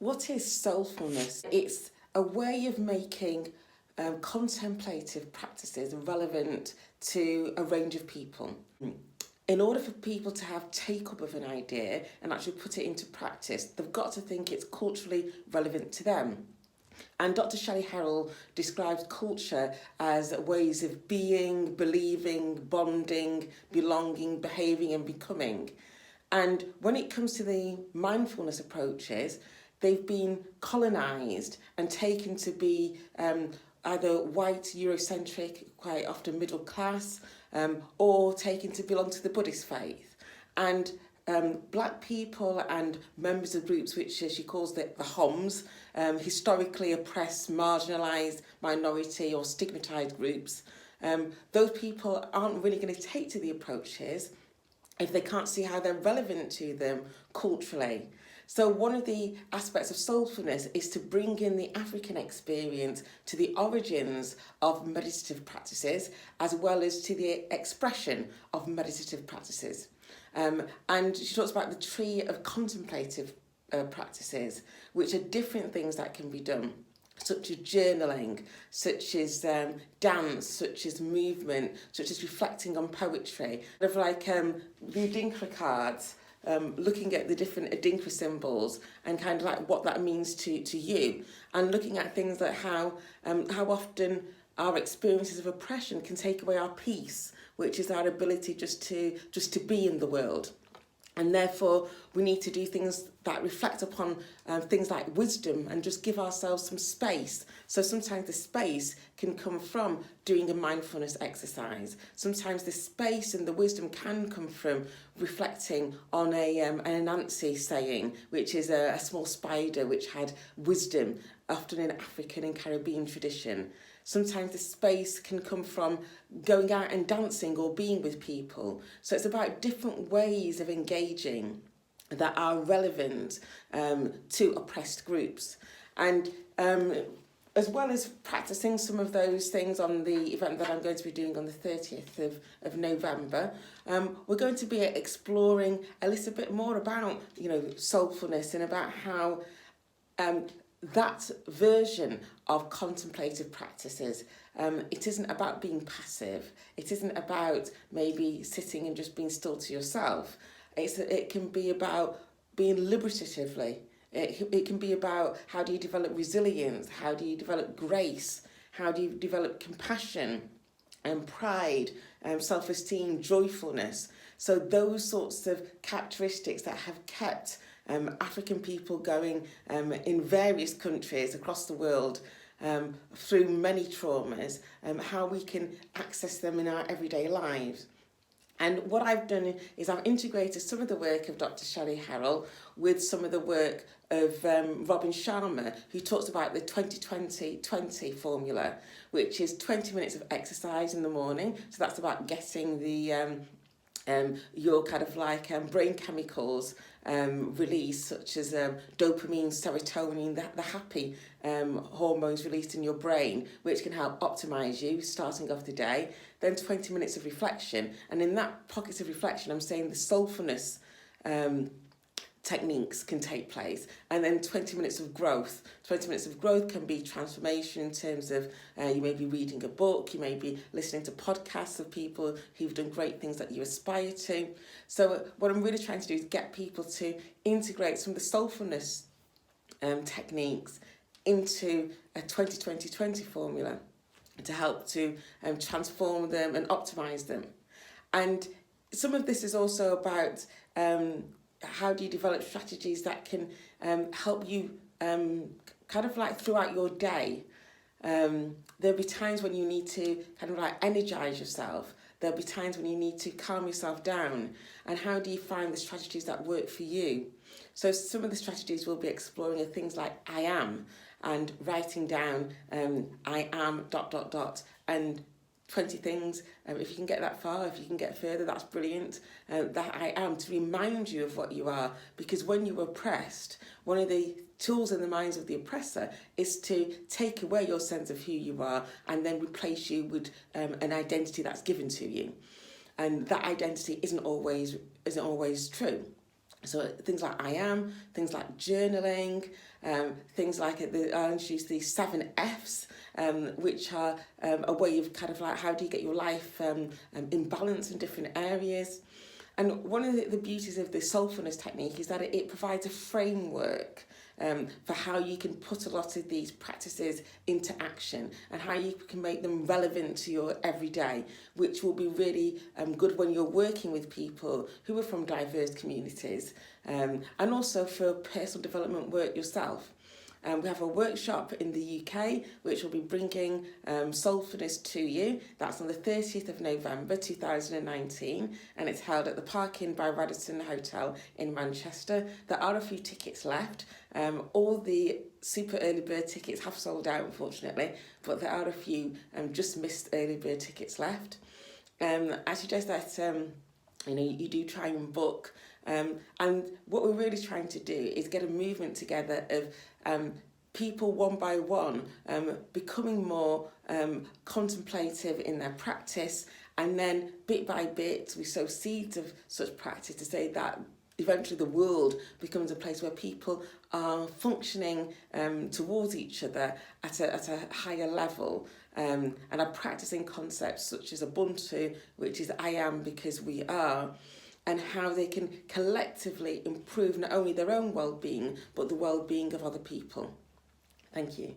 What is soulfulness? It's a way of making contemplative practices relevant to a range of people. In order for people to have take-up of an idea and actually put it into practice, they've got to think it's culturally relevant to them. And Dr. Shelly Harrell describes culture as ways of being, believing, bonding, belonging, behaving and becoming. And when it comes to the mindfulness approaches, they've been colonised and taken to be either white, Eurocentric, quite often middle class, or taken to belong to the Buddhist faith. And black people and members of groups which she calls the HOMs, historically oppressed, marginalised, minority or stigmatised groups, those people aren't really going to take to the approaches if they can't see how they're relevant to them culturally. So one of the aspects of soulfulness is to bring in the African experience to the origins of meditative practices, as well as to the expression of meditative practices. And she talks about the tree of contemplative practices, which are different things that can be done, such as journaling, such as dance, such as movement, such as reflecting on poetry. Of like the Adinkra cards, looking at the different Adinkra symbols and kind of like what that means to you, and looking at things like how often our experiences of oppression can take away our peace, which is our ability just to be in the world. And therefore, we need to do things that reflect upon things like wisdom and just give ourselves some space. So sometimes the space can come from doing a mindfulness exercise. Sometimes the space and the wisdom can come from reflecting on an Anansi saying, which is a small spider which had wisdom, often in African and Caribbean tradition. Sometimes the space can come from going out and dancing or being with people. So it's about different ways of engaging that are relevant to oppressed groups. And as well as practicing some of those things on the event that I'm going to be doing on the 30th of November, we're going to be exploring a little bit more about, soulfulness and about how that version of contemplative practices, it isn't about being passive. It isn't about maybe sitting and just being still to yourself. It can be about being liberatively. It can be about how do you develop resilience, how do you develop grace, how do you develop compassion and pride, self-esteem, joyfulness. So those sorts of characteristics that have kept African people going in various countries across the world through many traumas, how we can access them in our everyday lives. And what I've done is I've integrated some of the work of Dr. Shelly Harrell with some of the work of Robin Sharma, who talks about the 20-20-20 formula, which is 20 minutes of exercise in the morning. So that's about getting the your kind of like brain chemicals released, such as dopamine, serotonin, the happy hormones released in your brain, which can help optimise you starting off the day. Then 20 minutes of reflection, and in that pockets of reflection, I'm saying the soulfulness techniques can take place, and then 20 minutes of growth. 20 minutes of growth can be transformation in terms of you may be reading a book, you may be listening to podcasts of people who've done great things that you aspire to. So what I'm really trying to do is get people to integrate some of the soulfulness techniques into a 20-20-20 formula to help to transform them and optimise them. And some of this is also about how do you develop strategies that can help you kind of like throughout your day. There'll be times when you need to kind of like energise yourself. There'll be times when you need to calm yourself down. And how do you find the strategies that work for you? So some of the strategies we'll be exploring are things like I am, and writing down I am ... and 20 things. If you can get that far, if you can get further, that's brilliant. That I am, to remind you of what you are, because when you're oppressed, one of the tools in the minds of the oppressor is to take away your sense of who you are and then replace you with an identity that's given to you, and that identity isn't always true. So things like I am, things like journaling, things like I introduced the 7 Fs, which are a way of kind of like how do you get your life in balance in different areas. And one of the beauties of the Soulfulness technique is that it provides a framework for how you can put a lot of these practices into action and how you can make them relevant to your everyday, which will be really good when you're working with people who are from diverse communities, and also for personal development work yourself. We have a workshop in the UK which will be bringing Soulfulness to you. That's on the 30th of November 2019, and it's held at the Park Inn by Raddison Hotel in Manchester. There are a few tickets left. All the super early bird tickets have sold out, unfortunately, but there are a few just missed early bird tickets left. I suggest that you do try and book. And what we're really trying to do is get a movement together of people one by one becoming more contemplative in their practice, and then bit by bit we sow seeds of such practice to say that eventually the world becomes a place where people are functioning towards each other at a higher level, and are practicing concepts such as Ubuntu, which is I am because we are, and how they can collectively improve not only their own well-being but the well-being of other people. Thank you.